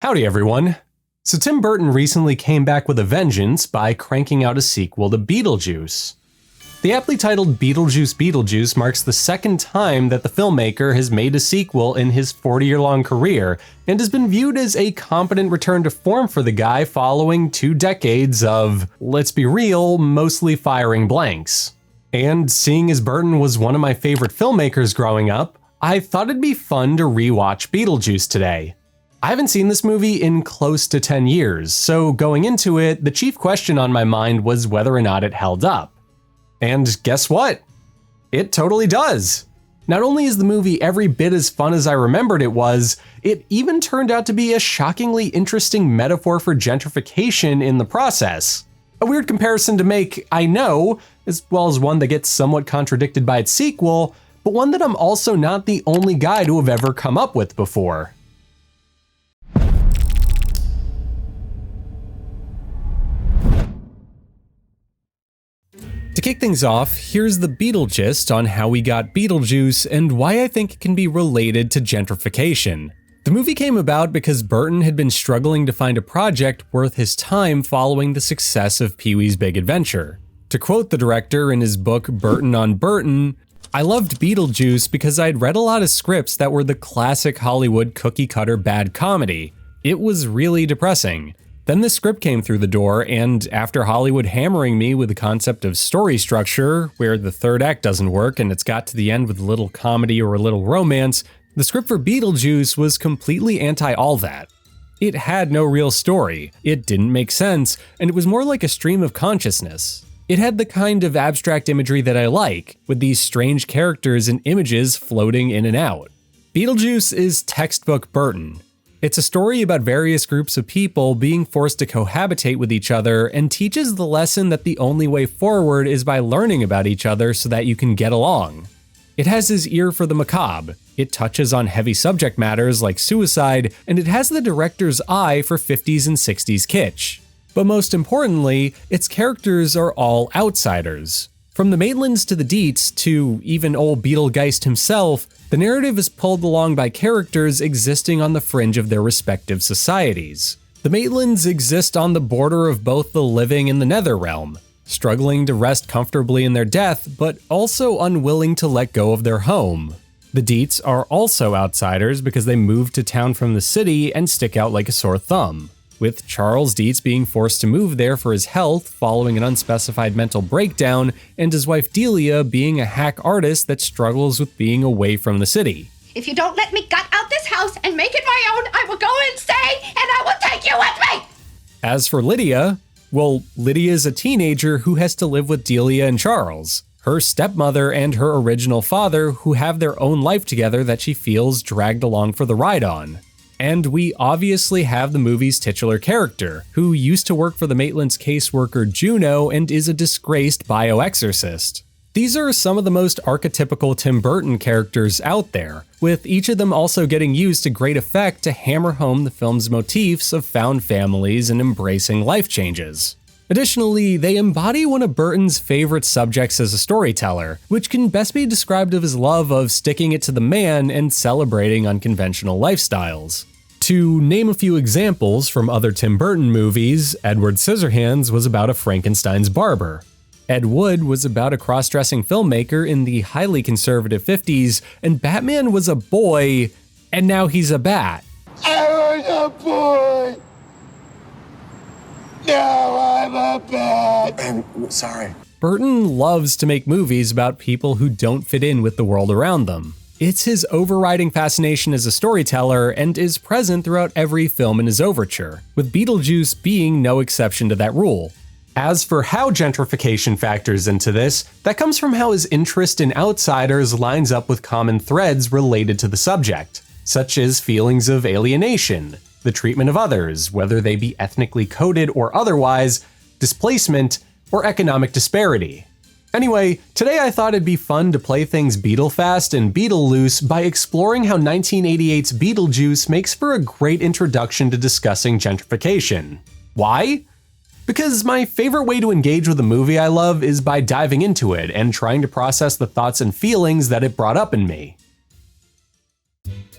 Howdy everyone. So Tim Burton recently came back with a vengeance by cranking out a sequel to Beetlejuice. The aptly titled Beetlejuice marks the second time that the filmmaker has made a sequel in his 40-year-long career, and has been viewed as a competent return to form for the guy following 2 decades of, let's be real, mostly firing blanks. And seeing as Burton was one of my favorite filmmakers growing up, I thought it'd be fun to rewatch Beetlejuice today. I haven't seen this movie in close to 10 years, so going into it, the chief question on my mind was whether or not it held up. And guess what? It totally does. Not only is the movie every bit as fun as I remembered it was, it even turned out to be a shockingly interesting metaphor for gentrification in the process. A weird comparison to make, I know, as well as one that gets somewhat contradicted by its sequel, but one that I'm also not the only guy to have ever come up with before. To kick things off, here's the Beetlegist on how we got Beetlejuice and why I think it can be related to gentrification. The movie came about because Burton had been struggling to find a project worth his time following the success of Pee-wee's Big Adventure. To quote the director in his book Burton on Burton, "I loved Beetlejuice because I'd read a lot of scripts that were the classic Hollywood cookie-cutter bad comedy. It was really depressing. Then the script came through the door, and after Hollywood hammering me with the concept of story structure, where the third act doesn't work and it's got to the end with a little comedy or a little romance, the script for Beetlejuice was completely anti all that. It had no real story, it didn't make sense, and it was more like a stream of consciousness. It had the kind of abstract imagery that I like, with these strange characters and images floating in and out. Beetlejuice is textbook Burton. It's a story about various groups of people being forced to cohabitate with each other and teaches the lesson that the only way forward is by learning about each other so that you can get along. It has his ear for the macabre, it touches on heavy subject matters like suicide, and it has the director's eye for 50s and 60s kitsch. But most importantly, its characters are all outsiders. From the Maitlands to the Deetz to even old Beetlegeist himself, the narrative is pulled along by characters existing on the fringe of their respective societies. The Maitlands exist on the border of both the living and the nether realm, struggling to rest comfortably in their death, but also unwilling to let go of their home. The Deetz are also outsiders because they moved to town from the city and stick out like a sore thumb, with Charles Deetz being forced to move there for his health following an unspecified mental breakdown, and his wife Delia being a hack artist that struggles with being away from the city. If you don't let me gut out this house and make it my own, I will go insane and I will take you with me! As for Lydia, well, Lydia's a teenager who has to live with Delia and Charles, her stepmother and her original father, who have their own life together that she feels dragged along for the ride on. And we obviously have the movie's titular character, who used to work for the Maitland's caseworker Juno and is a disgraced bioexorcist. These are some of the most archetypical Tim Burton characters out there, with each of them also getting used to great effect to hammer home the film's motifs of found families and embracing life changes. Additionally, they embody one of Burton's favorite subjects as a storyteller, which can best be described as his love of sticking it to the man and celebrating unconventional lifestyles. To name a few examples from other Tim Burton movies, Edward Scissorhands was about a Frankenstein's barber. Ed Wood was about a cross-dressing filmmaker in the highly conservative 50s, and Batman was a boy, and now he's a bat. I was a boy! Now I'm a bat! I'm sorry. Burton loves to make movies about people who don't fit in with the world around them. It's his overriding fascination as a storyteller and is present throughout every film in his overture, with Beetlejuice being no exception to that rule. As for how gentrification factors into this, that comes from how his interest in outsiders lines up with common threads related to the subject, such as feelings of alienation, the treatment of others, whether they be ethnically coded or otherwise, displacement, or economic disparity. Anyway, today I thought it'd be fun to play things Beetlefast and Beetleloose by exploring how 1988's Beetlejuice makes for a great introduction to discussing gentrification. Why? Because my favorite way to engage with a movie I love is by diving into it and trying to process the thoughts and feelings that it brought up in me.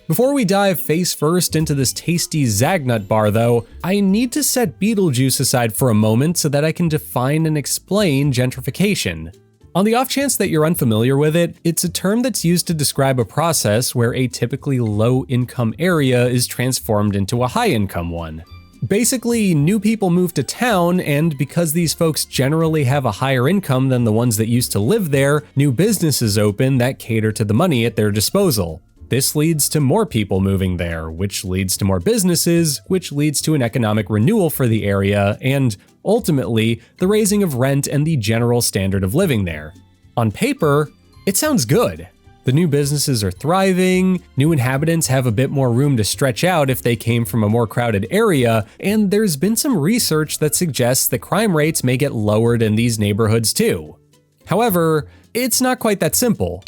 Before we dive face first into this tasty Zagnut bar though, I need to set Beetlejuice aside for a moment so that I can define and explain gentrification. On the off chance that you're unfamiliar with it, it's a term that's used to describe a process where a typically low-income area is transformed into a high-income one. Basically, new people move to town, and because these folks generally have a higher income than the ones that used to live there, new businesses open that cater to the money at their disposal. This leads to more people moving there, which leads to more businesses, which leads to an economic renewal for the area, and ultimately, the raising of rent and the general standard of living there. On paper, it sounds good. The new businesses are thriving, new inhabitants have a bit more room to stretch out if they came from a more crowded area, and there's been some research that suggests that crime rates may get lowered in these neighborhoods too. However, it's not quite that simple.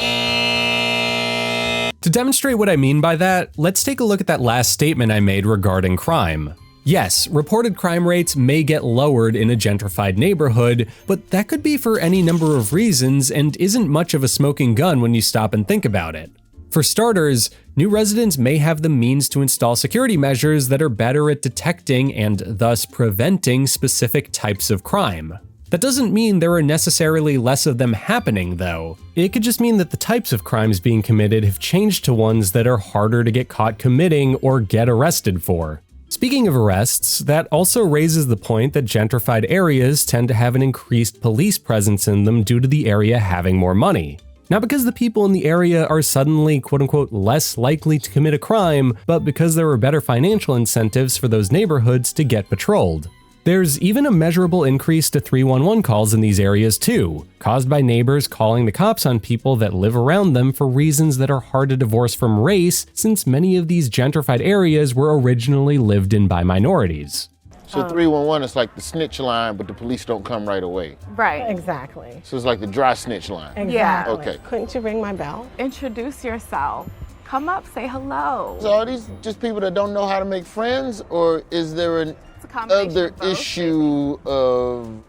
To demonstrate what I mean by that, let's take a look at that last statement I made regarding crime. Yes, reported crime rates may get lowered in a gentrified neighborhood, but that could be for any number of reasons and isn't much of a smoking gun when you stop and think about it. For starters, new residents may have the means to install security measures that are better at detecting and thus preventing specific types of crime. That doesn't mean there are necessarily less of them happening, though. It could just mean that the types of crimes being committed have changed to ones that are harder to get caught committing or get arrested for. Speaking of arrests, that also raises the point that gentrified areas tend to have an increased police presence in them due to the area having more money. Not because the people in the area are suddenly quote-unquote less likely to commit a crime, but because there are better financial incentives for those neighborhoods to get patrolled. There's even a measurable increase to 311 calls in these areas too, caused by neighbors calling the cops on people that live around them for reasons that are hard to divorce from race, since many of these gentrified areas were originally lived in by minorities. So 311 is like the snitch line, but the police don't come right away. Right. Exactly. So it's like the dry snitch line. Exactly. Yeah. Okay. Couldn't you ring my bell? Introduce yourself. Come up, say hello. So are these just people that don't know how to make friends, or is there an other issue of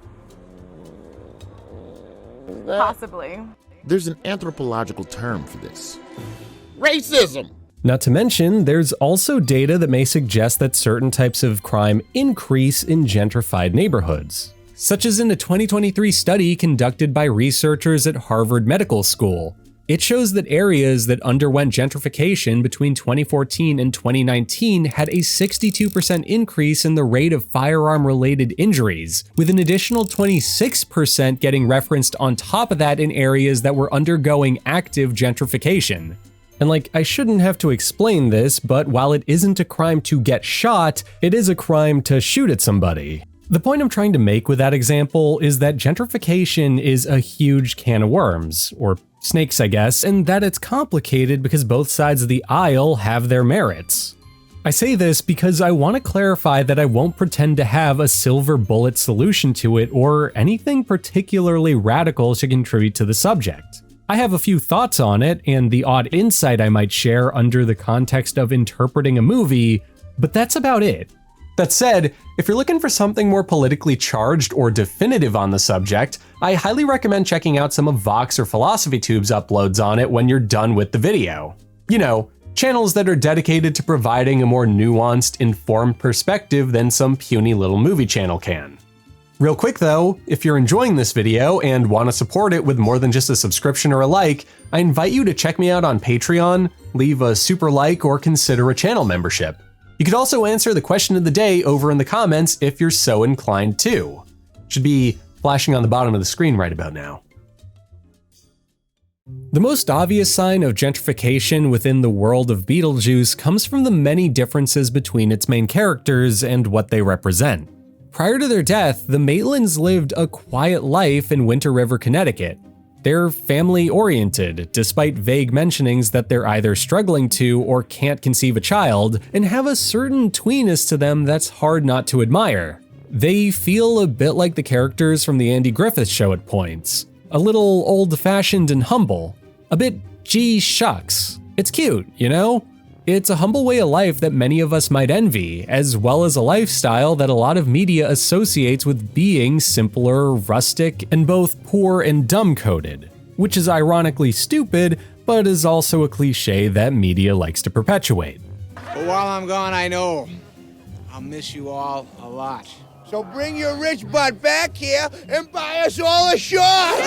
that? Possibly. There's an anthropological term for this. Racism! Not to mention, there's also data that may suggest that certain types of crime increase in gentrified neighborhoods, such as in a 2023 study conducted by researchers at Harvard Medical School. It shows that areas that underwent gentrification between 2014 and 2019 had a 62% increase in the rate of firearm-related injuries, with an additional 26% getting referenced on top of that in areas that were undergoing active gentrification. And I shouldn't have to explain this, but while it isn't a crime to get shot, it is a crime to shoot at somebody. The point I'm trying to make with that example is that gentrification is a huge can of worms, or snakes I guess, and that it's complicated because both sides of the aisle have their merits. I say this because I want to clarify that I won't pretend to have a silver bullet solution to it or anything particularly radical to contribute to the subject. I have a few thoughts on it and the odd insight I might share under the context of interpreting a movie, but that's about it. That said, if you're looking for something more politically charged or definitive on the subject, I highly recommend checking out some of Vox or Philosophy Tube's uploads on it when you're done with the video. You know, channels that are dedicated to providing a more nuanced, informed perspective than some puny little movie channel can. Real quick though, if you're enjoying this video and want to support it with more than just a subscription or a like, I invite you to check me out on Patreon, leave a super like, or consider a channel membership. You could also answer the question of the day over in the comments if you're so inclined to. Should be flashing on the bottom of the screen right about now. The most obvious sign of gentrification within the world of Beetlejuice comes from the many differences between its main characters and what they represent. Prior to their death, the Maitlands lived a quiet life in Winter River, Connecticut. They're family-oriented, despite vague mentionings that they're either struggling to or can't conceive a child, and have a certain tweeness to them that's hard not to admire. They feel a bit like the characters from the Andy Griffith Show at points. A little old-fashioned and humble. A bit gee shucks. It's cute, you know? It's a humble way of life that many of us might envy, as well as a lifestyle that a lot of media associates with being simpler, rustic, and both poor and dumb-coded. Which is ironically stupid, but is also a cliche that media likes to perpetuate. But while I'm gone, I know I'll miss you all a lot. So bring your rich butt back here and buy us all a shot! You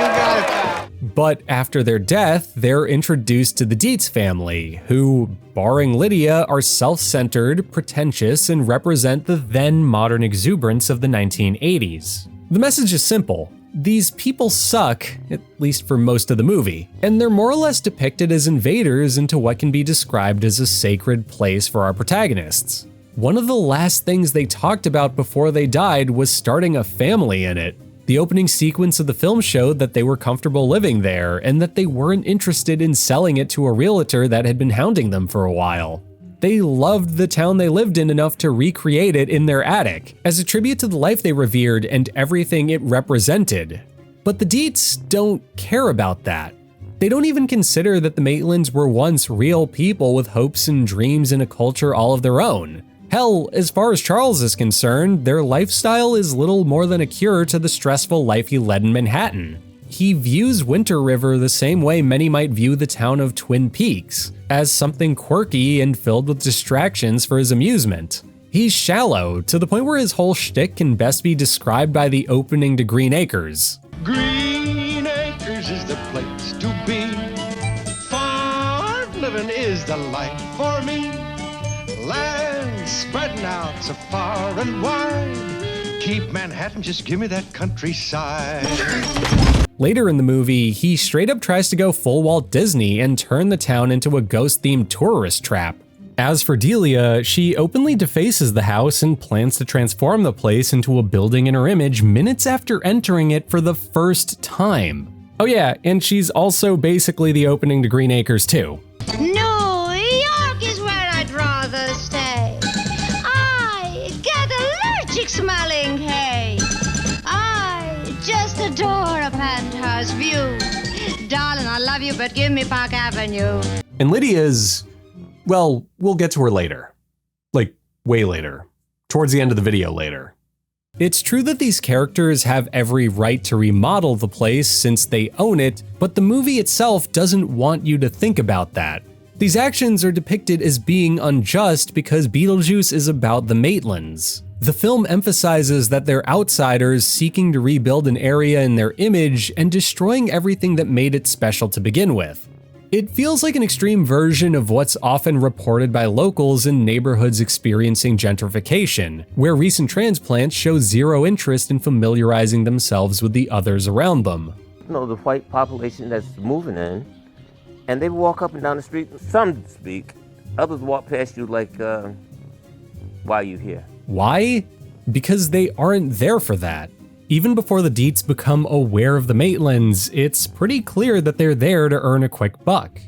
got it, pal. But after their death, they're introduced to the Deetz family, who, barring Lydia, are self-centered, pretentious, and represent the then modern exuberance of the 1980s. The message is simple. These people suck, at least for most of the movie, and they're more or less depicted as invaders into what can be described as a sacred place for our protagonists. One of the last things they talked about before they died was starting a family in it. The opening sequence of the film showed that they were comfortable living there and that they weren't interested in selling it to a realtor that had been hounding them for a while. They loved the town they lived in enough to recreate it in their attic, as a tribute to the life they revered and everything it represented. But the Deetz don't care about that. They don't even consider that the Maitlands were once real people with hopes and dreams and a culture all of their own. Hell, as far as Charles is concerned, their lifestyle is little more than a cure to the stressful life he led in Manhattan. He views Winter River the same way many might view the town of Twin Peaks, as something quirky and filled with distractions for his amusement. He's shallow, to the point where his whole shtick can best be described by the opening to Green Acres. Green Acres is the place to be. Farm living is the life for me. Land spreading out so far and wide. Keep Manhattan, just give me that countryside. Later in the movie, he straight up tries to go full Walt Disney and turn the town into a ghost-themed tourist trap. As for Delia, she openly defaces the house and plans to transform the place into a building in her image minutes after entering it for the first time. Oh yeah, and she's also basically the opening to Green Acres too. New York is where I'd rather stay. I get allergic smelling hay. I just adore a penthouse view. Darling, I love you, but give me Park Avenue. And Lydia's, well, we'll get to her later. Like, way later. Towards the end of the video later. It's true that these characters have every right to remodel the place since they own it, but the movie itself doesn't want you to think about that. These actions are depicted as being unjust because Beetlejuice is about the Maitlands. The film emphasizes that they're outsiders seeking to rebuild an area in their image and destroying everything that made it special to begin with. It feels like an extreme version of what's often reported by locals in neighborhoods experiencing gentrification, where recent transplants show zero interest in familiarizing themselves with the others around them. You know, the white population that's moving in, and they walk up and down the street, some speak, others walk past you like, why are you here? Why? Because they aren't there for that. Even before the Deetz become aware of the Maitlands, it's pretty clear that they're there to earn a quick buck.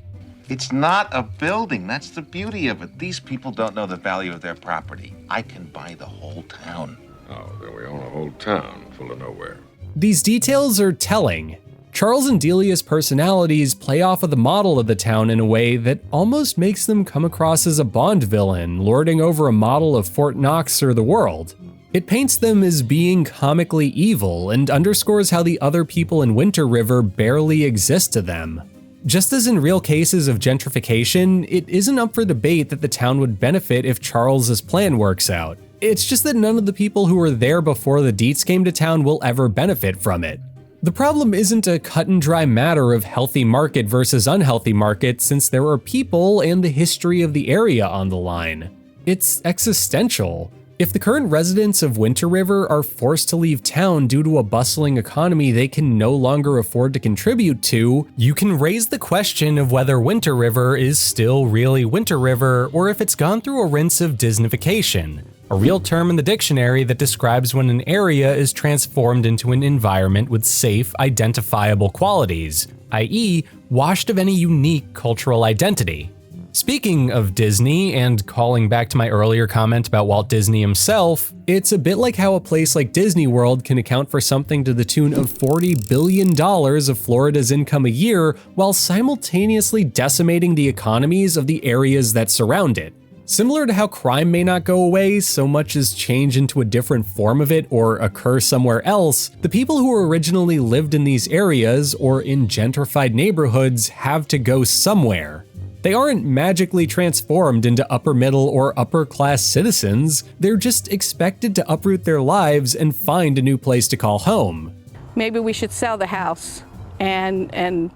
It's not a building, that's the beauty of it. These people don't know the value of their property. I can buy the whole town. Oh, then we own a whole town full of nowhere. These details are telling. Charles and Delia's personalities play off of the model of the town in a way that almost makes them come across as a Bond villain lording over a model of Fort Knox or the world. It paints them as being comically evil and underscores how the other people in Winter River barely exist to them. Just as in real cases of gentrification, it isn't up for debate that the town would benefit if Charles's plan works out. It's just that none of the people who were there before the Deetz came to town will ever benefit from it. The problem isn't a cut and dry matter of healthy market versus unhealthy market, since there are people and the history of the area on the line. It's existential. If the current residents of Winter River are forced to leave town due to a bustling economy they can no longer afford to contribute to, you can raise the question of whether Winter River is still really Winter River or if it's gone through a rinse of Disneyfication, a real term in the dictionary that describes when an area is transformed into an environment with safe, identifiable qualities, i.e., washed of any unique cultural identity. Speaking of Disney, and calling back to my earlier comment about Walt Disney himself, it's a bit like how a place like Disney World can account for something to the tune of $40 billion of Florida's income a year while simultaneously decimating the economies of the areas that surround it. Similar to how crime may not go away so much as change into a different form of it or occur somewhere else, the people who originally lived in these areas or in gentrified neighborhoods have to go somewhere. They aren't magically transformed into upper middle or upper class citizens, they're just expected to uproot their lives and find a new place to call home. Maybe we should sell the house and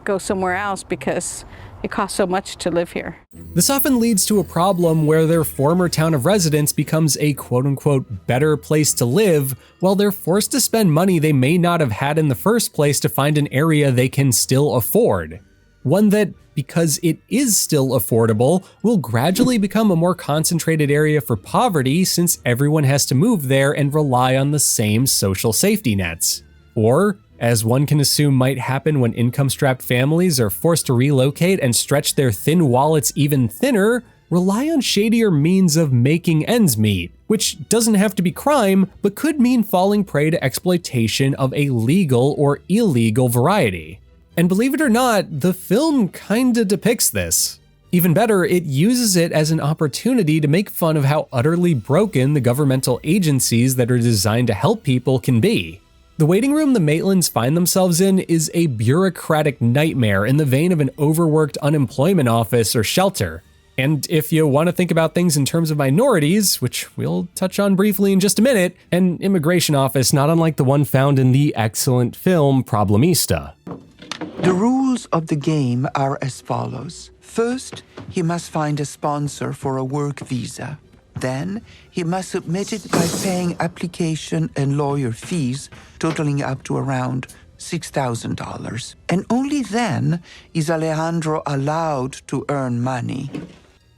go somewhere else because it costs so much to live here. This often leads to a problem where their former town of residence becomes a quote-unquote better place to live, while they're forced to spend money they may not have had in the first place to find an area they can still afford. One that, because it is still affordable, will gradually become a more concentrated area for poverty since everyone has to move there and rely on the same social safety nets. Or, as one can assume might happen when income-strapped families are forced to relocate and stretch their thin wallets even thinner, rely on shadier means of making ends meet, which doesn't have to be crime, but could mean falling prey to exploitation of a legal or illegal variety. And believe it or not, the film kinda depicts this. Even better, it uses it as an opportunity to make fun of how utterly broken the governmental agencies that are designed to help people can be. The waiting room the Maitlands find themselves in is a bureaucratic nightmare in the vein of an overworked unemployment office or shelter. And if you want to think about things in terms of minorities, which we'll touch on briefly in just a minute, an immigration office not unlike the one found in the excellent film Problemista. The rules of the game are as follows. First, he must find a sponsor for a work visa. Then, he must submit it by paying application and lawyer fees totaling up to around $6,000. And only then is Alejandro allowed to earn money.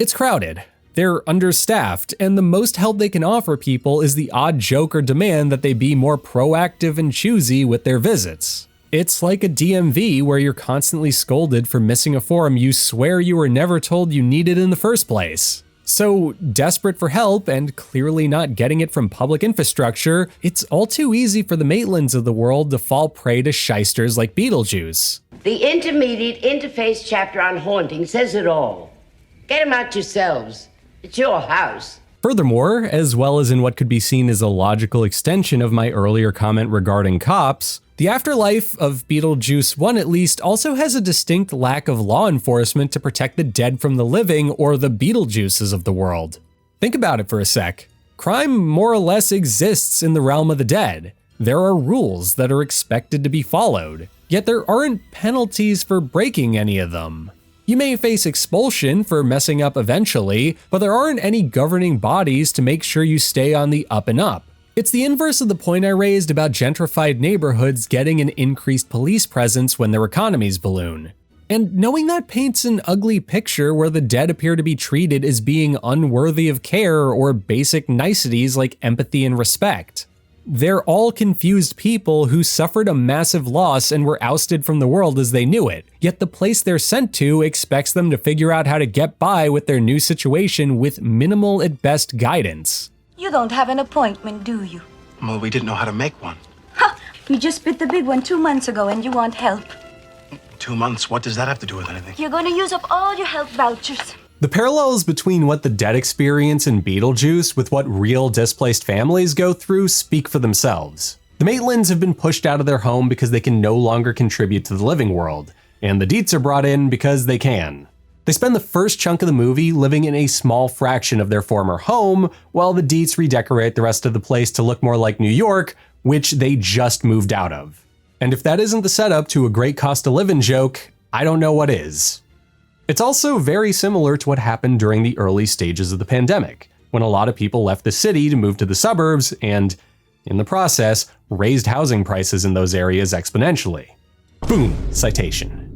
It's crowded. They're understaffed, and the most help they can offer people is the odd joke or demand that they be more proactive and choosy with their visits. It's like a DMV where you're constantly scolded for missing a form you swear you were never told you needed in the first place. So, desperate for help and clearly not getting it from public infrastructure, it's all too easy for the Maitlands of the world to fall prey to shysters like Beetlejuice. The intermediate interface chapter on haunting says it all. Get them out yourselves. It's your house. Furthermore, as well as in what could be seen as a logical extension of my earlier comment regarding cops, the afterlife of Beetlejuice 1 at least also has a distinct lack of law enforcement to protect the dead from the living or the Beetlejuices of the world. Think about it for a sec. Crime more or less exists in the realm of the dead. There are rules that are expected to be followed, yet there aren't penalties for breaking any of them. You may face expulsion for messing up eventually, but there aren't any governing bodies to make sure you stay on the up and up. It's the inverse of the point I raised about gentrified neighborhoods getting an increased police presence when their economies balloon. And knowing that paints an ugly picture where the dead appear to be treated as being unworthy of care or basic niceties like empathy and respect. They're all confused people who suffered a massive loss and were ousted from the world as they knew it, yet the place they're sent to expects them to figure out how to get by with their new situation with minimal at best guidance. You don't have an appointment, do you? Well, we didn't know how to make one. Ha! You just bit the big one 2 months ago and you want help. 2 months? What does that have to do with anything? You're going to use up all your health vouchers. The parallels between what the dead experience in Beetlejuice with what real displaced families go through speak for themselves. The Maitlands have been pushed out of their home because they can no longer contribute to the living world, and the Deetz are brought in because they can. They spend the first chunk of the movie living in a small fraction of their former home, while the Deetz redecorate the rest of the place to look more like New York, which they just moved out of. And if that isn't the setup to a great cost of living joke, I don't know what is. It's also very similar to what happened during the early stages of the pandemic, when a lot of people left the city to move to the suburbs and, in the process, raised housing prices in those areas exponentially. Boom, citation.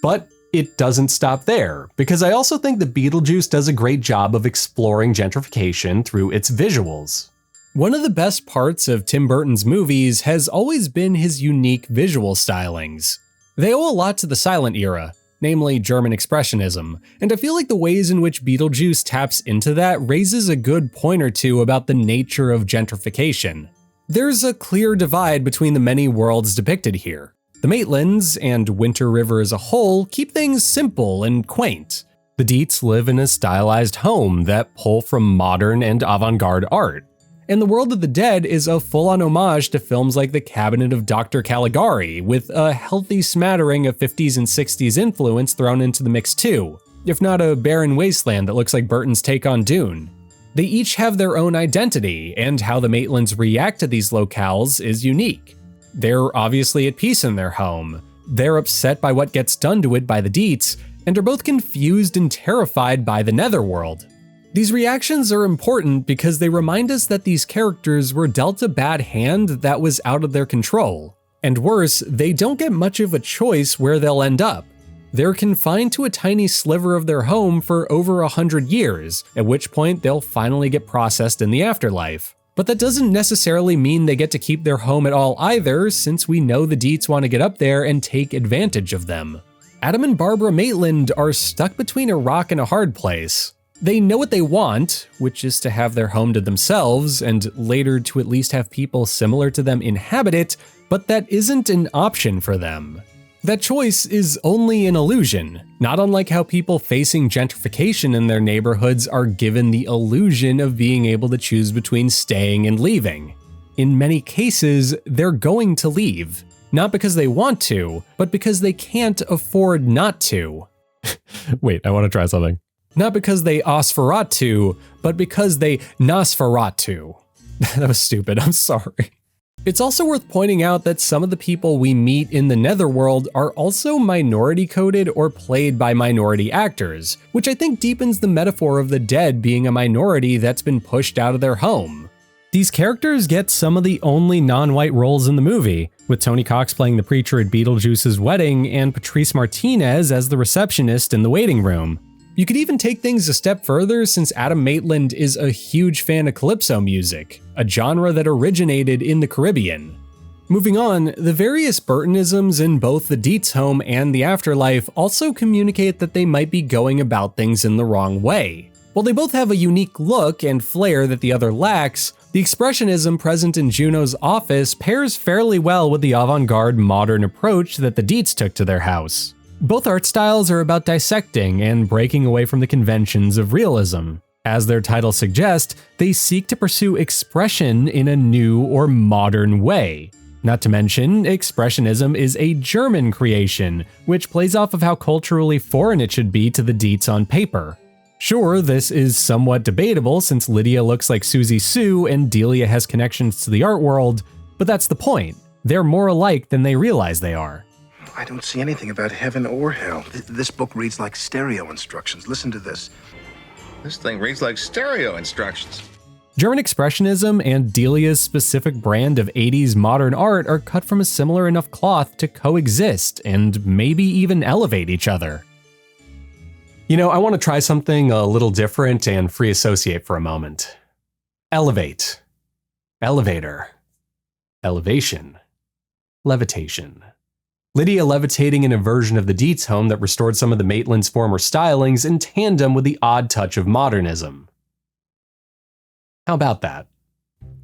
But it doesn't stop there, because I also think that Beetlejuice does a great job of exploring gentrification through its visuals. One of the best parts of Tim Burton's movies has always been his unique visual stylings. They owe a lot to the silent era, namely German Expressionism, and I feel like the ways in which Beetlejuice taps into that raises a good point or two about the nature of gentrification. There's a clear divide between the many worlds depicted here. The Maitlands, and Winter River as a whole, keep things simple and quaint. The Deetz live in a stylized home that pull from modern and avant-garde art. And The World of the Dead is a full-on homage to films like The Cabinet of Dr. Caligari, with a healthy smattering of 50s and 60s influence thrown into the mix too, if not a barren wasteland that looks like Burton's take on Dune. They each have their own identity, and how the Maitlands react to these locales is unique. They're obviously at peace in their home. They're upset by what gets done to it by the Deetz, and are both confused and terrified by the Netherworld. These reactions are important because they remind us that these characters were dealt a bad hand that was out of their control. And worse, they don't get much of a choice where they'll end up. They're confined to a tiny sliver of their home for over 100 years, at which point they'll finally get processed in the afterlife. But that doesn't necessarily mean they get to keep their home at all either, since we know the Deetz want to get up there and take advantage of them. Adam and Barbara Maitland are stuck between a rock and a hard place. They know what they want, which is to have their home to themselves, and later to at least have people similar to them inhabit it, but that isn't an option for them. That choice is only an illusion, not unlike how people facing gentrification in their neighborhoods are given the illusion of being able to choose between staying and leaving. In many cases, they're going to leave, not because they want to, but because they can't afford not to. Wait, I want to try something. Not because they Osferatu, but because they Nosferatu. That was stupid, I'm sorry. It's also worth pointing out that some of the people we meet in the Netherworld are also minority-coded or played by minority actors, which I think deepens the metaphor of the dead being a minority that's been pushed out of their home. These characters get some of the only non-white roles in the movie, with Tony Cox playing the preacher at Beetlejuice's wedding and Patrice Martinez as the receptionist in the waiting room. You could even take things a step further since Adam Maitland is a huge fan of calypso music, a genre that originated in the Caribbean. Moving on, the various Burtonisms in both the Deetz home and the afterlife also communicate that they might be going about things in the wrong way. While they both have a unique look and flair that the other lacks, the expressionism present in Juno's office pairs fairly well with the avant-garde modern approach that the Deetz took to their house. Both art styles are about dissecting and breaking away from the conventions of realism. As their title suggests, they seek to pursue expression in a new or modern way. Not to mention, expressionism is a German creation, which plays off of how culturally foreign it should be to the Deetz on paper. Sure, this is somewhat debatable since Lydia looks like Susie Sue and Delia has connections to the art world, but that's the point. They're more alike than they realize they are. I don't see anything about heaven or hell. This book reads like stereo instructions. Listen to this. This thing reads like stereo instructions. German expressionism and Delia's specific brand of 80s modern art are cut from a similar enough cloth to coexist and maybe even elevate each other. You know, I want to try something a little different and free associate for a moment. Elevate. Elevator. Elevation. Levitation. Lydia levitating in a version of the Deetz home that restored some of the Maitland's former stylings in tandem with the odd touch of modernism. How about that?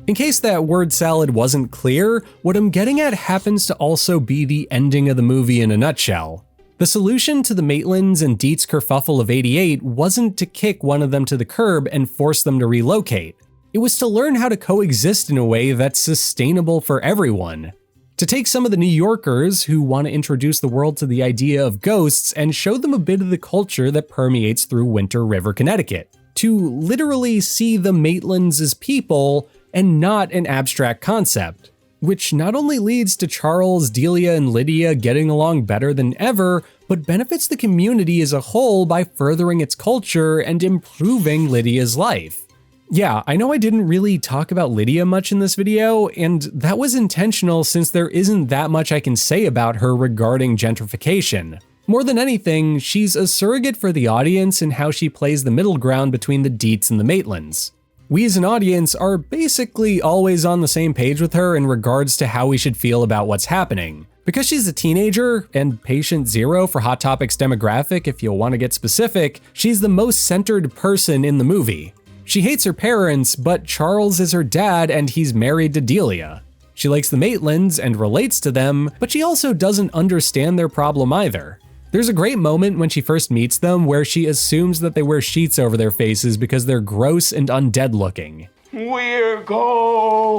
In case that word salad wasn't clear, what I'm getting at happens to also be the ending of the movie in a nutshell. The solution to the Maitlands and Deetz kerfuffle of '88 wasn't to kick one of them to the curb and force them to relocate. It was to learn how to coexist in a way that's sustainable for everyone. To take some of the New Yorkers who want to introduce the world to the idea of ghosts and show them a bit of the culture that permeates through Winter River, Connecticut. To literally see the Maitlands as people and not an abstract concept. Which not only leads to Charles, Delia, and Lydia getting along better than ever, but benefits the community as a whole by furthering its culture and improving Lydia's life. Yeah, I know I didn't really talk about Lydia much in this video, and that was intentional since there isn't that much I can say about her regarding gentrification. More than anything, she's a surrogate for the audience in how she plays the middle ground between the Deetz and the Maitlands. We as an audience are basically always on the same page with her in regards to how we should feel about what's happening. Because she's a teenager, and patient zero for Hot Topics demographic if you'll want to get specific, she's the most centered person in the movie. She hates her parents, but Charles is her dad and he's married to Delia. She likes the Maitlands and relates to them, but she also doesn't understand their problem either. There's a great moment when she first meets them where she assumes that they wear sheets over their faces because they're gross and undead looking. We're ghosts.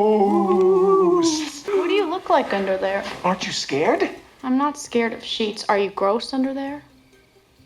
What do you look like under there? Aren't you scared? I'm not scared of sheets. Are you gross under there?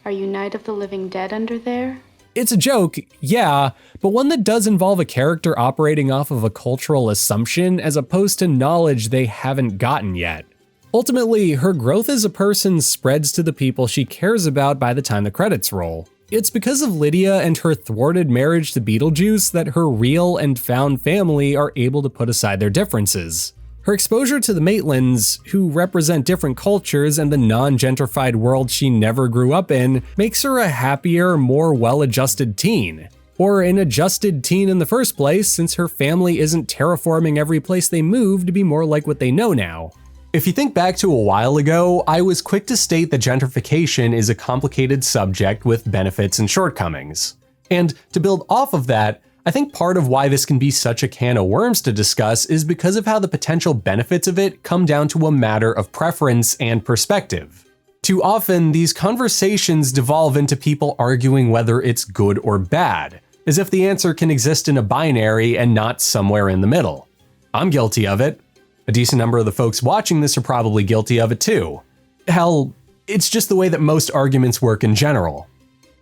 Are you Night of the Living Dead under there? It's a joke, yeah, but one that does involve a character operating off of a cultural assumption as opposed to knowledge they haven't gotten yet. Ultimately, her growth as a person spreads to the people she cares about by the time the credits roll. It's because of Lydia and her thwarted marriage to Beetlejuice that her real and found family are able to put aside their differences. Her exposure to the Maitlands, who represent different cultures and the non-gentrified world she never grew up in, makes her a happier, more well-adjusted teen. Or an adjusted teen in the first place, since her family isn't terraforming every place they move to be more like what they know now. If you think back to a while ago, I was quick to state that gentrification is a complicated subject with benefits and shortcomings. And to build off of that, I think part of why this can be such a can of worms to discuss is because of how the potential benefits of it come down to a matter of preference and perspective. Too often, these conversations devolve into people arguing whether it's good or bad, as if the answer can exist in a binary and not somewhere in the middle. I'm guilty of it. A decent number of the folks watching this are probably guilty of it too. Hell, it's just the way that most arguments work in general.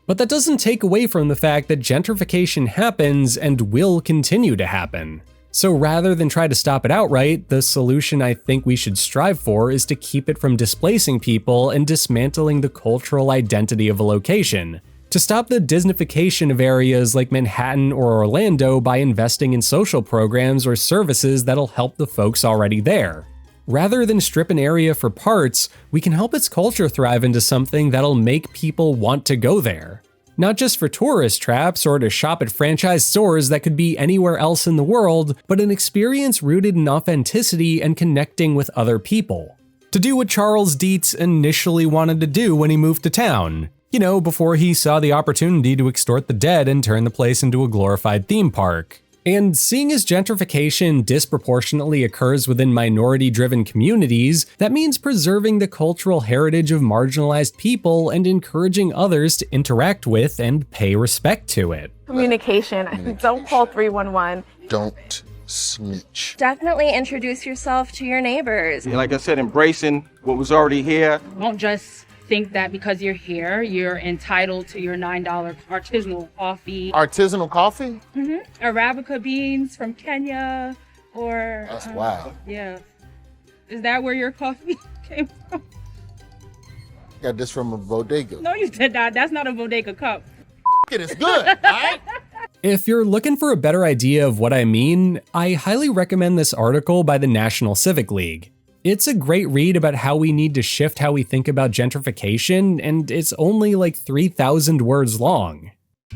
But that doesn't take away from the fact that gentrification happens and will continue to happen. So rather than try to stop it outright, the solution I think we should strive for is to keep it from displacing people and dismantling the cultural identity of a location. To stop the Disneyfication of areas like Manhattan or Orlando by investing in social programs or services that'll help the folks already there. Rather than strip an area for parts, we can help its culture thrive into something that'll make people want to go there. Not just for tourist traps or to shop at franchise stores that could be anywhere else in the world, but an experience rooted in authenticity and connecting with other people. To do what Charles Deetz initially wanted to do when he moved to town. You know, before he saw the opportunity to extort the dead and turn the place into a glorified theme park. And seeing as gentrification disproportionately occurs within minority-driven communities, that means preserving the cultural heritage of marginalized people and encouraging others to interact with and pay respect to it. Communication. Don't call 311. Don't snitch. Definitely introduce yourself to your neighbors. Like I said, embracing what was already here. Don't just think that because you're here, you're entitled to your $9 artisanal coffee. Artisanal coffee? Mm-hmm. Arabica beans from Kenya, or... That's wild. Yeah. Is that where your coffee came from? Got this from a bodega. No, you did not. That's not a bodega cup. It is good, all right? If you're looking for a better idea of what I mean, I highly recommend this article by the National Civic League. It's a great read about how we need to shift how we think about gentrification, and it's only like 3,000 words long.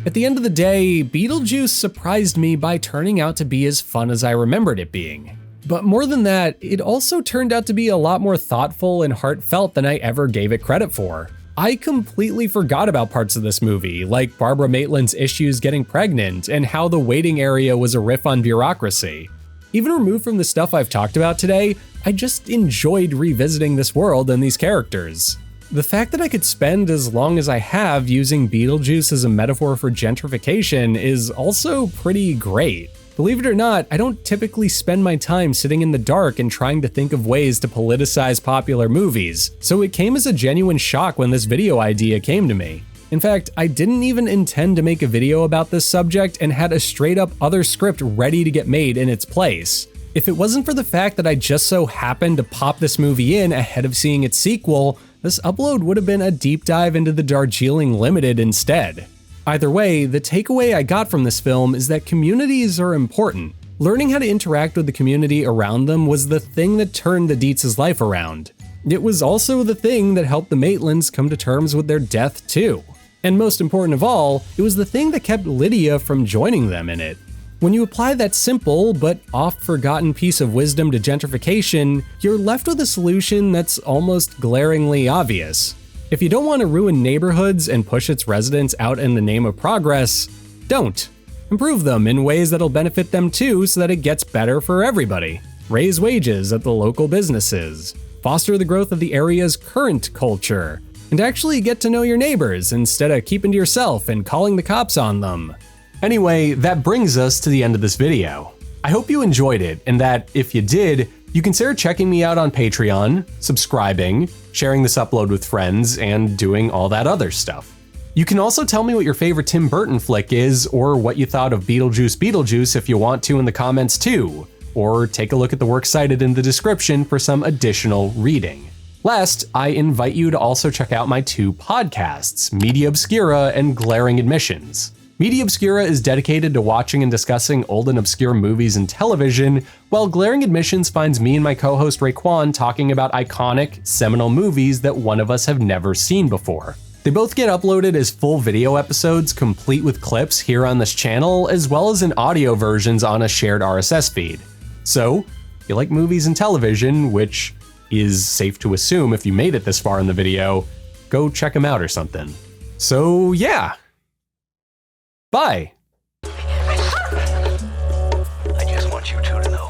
At the end of the day, Beetlejuice surprised me by turning out to be as fun as I remembered it being. But more than that, it also turned out to be a lot more thoughtful and heartfelt than I ever gave it credit for. I completely forgot about parts of this movie, like Barbara Maitland's issues getting pregnant and how the waiting area was a riff on bureaucracy. Even removed from the stuff I've talked about today, I just enjoyed revisiting this world and these characters. The fact that I could spend as long as I have using Beetlejuice as a metaphor for gentrification is also pretty great. Believe it or not, I don't typically spend my time sitting in the dark and trying to think of ways to politicize popular movies, so it came as a genuine shock when this video idea came to me. In fact, I didn't even intend to make a video about this subject and had a straight up other script ready to get made in its place. If it wasn't for the fact that I just so happened to pop this movie in ahead of seeing its sequel, this upload would have been a deep dive into the Darjeeling Limited instead. Either way, the takeaway I got from this film is that communities are important. Learning how to interact with the community around them was the thing that turned the Deetz's life around. It was also the thing that helped the Maitlands come to terms with their death too. And most important of all, it was the thing that kept Lydia from joining them in it. When you apply that simple but oft-forgotten piece of wisdom to gentrification, you're left with a solution that's almost glaringly obvious. If you don't want to ruin neighborhoods and push its residents out in the name of progress, don't. Improve them in ways that'll benefit them too so that it gets better for everybody. Raise wages at the local businesses. Foster the growth of the area's current culture. and actually get to know your neighbors instead of keeping to yourself and calling the cops on them. Anyway, that brings us to the end of this video. I hope you enjoyed it, and that if you did, you consider checking me out on Patreon, subscribing, sharing this upload with friends, and doing all that other stuff. You can also tell me what your favorite Tim Burton flick is, or what you thought of Beetlejuice if you want to in the comments too, or take a look at the works cited in the description for some additional reading. Last, I invite you to also check out my 2 podcasts, Media Obscura and Glaring Admissions. Media Obscura is dedicated to watching and discussing old and obscure movies and television, while Glaring Admissions finds me and my co-host Raekwon talking about iconic, seminal movies that one of us have never seen before. They both get uploaded as full video episodes complete with clips here on this channel, as well as in audio versions on a shared RSS feed. So, if you like movies and television, which is safe to assume if you made it this far in the video, go check them out or something. So yeah. Bye. I just want you two to know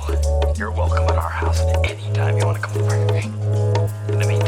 you're welcome at our house anytime you want to come over. In the meantime,